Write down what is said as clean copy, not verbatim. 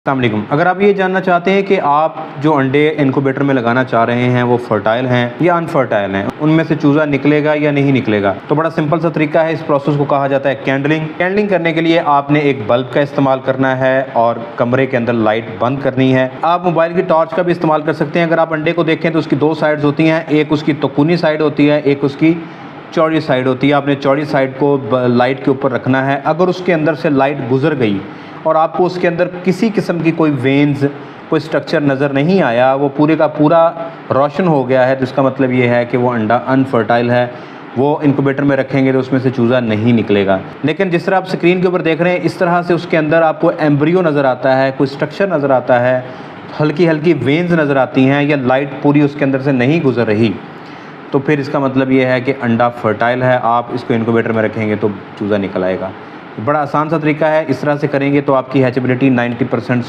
अस्सलाम वालेकुम। अगर आप ये जानना चाहते हैं कि आप जो अंडे इनक्यूबेटर में लगाना चाह रहे हैं वो फर्टाइल हैं या अनफर्टाइल हैं, उनमें से चूज़ा निकलेगा या नहीं निकलेगा, तो बड़ा सिंपल सा तरीका है। इस प्रोसेस को कहा जाता है कैंडलिंग। कैंडलिंग करने के लिए आपने एक बल्ब का इस्तेमाल करना है और कमरे के अंदर लाइट बंद करनी है। आप मोबाइल की टॉर्च का भी इस्तेमाल कर सकते हैं। अगर आप अंडे को देखें तो उसकी दो साइड्स होती हैं, एक उसकी तकुनी साइड होती है, एक उसकी चौड़ी साइड होती है। आपने चौड़ी साइड को लाइट के ऊपर रखना है। अगर उसके अंदर से लाइट गुजर गई और आपको उसके अंदर किसी किस्म की कोई वेन्स, कोई स्ट्रक्चर नज़र नहीं आया, वो पूरे का पूरा रोशन हो गया है, तो इसका मतलब ये है कि वो अंडा अनफर्टाइल है। वो इनक्यूबेटर में रखेंगे तो उसमें से चूज़ा नहीं निकलेगा। लेकिन जिस तरह आप स्क्रीन के ऊपर देख रहे हैं, इस तरह से उसके अंदर आपको एम्ब्रियो नज़र आता है, कोई स्ट्रक्चर नज़र आता है, हल्की हल्की वेन्स नज़र आती हैं, या लाइट पूरी उसके अंदर से नहीं गुजर रही, तो फिर इसका मतलब ये है कि अंडा फर्टाइल है। आप इसको इनक्यूबेटर में रखेंगे तो चूज़ा निकल आएगा। बड़ा आसान सा तरीका है। इस तरह से करेंगे तो आपकी हैचेबिलिटी 90% से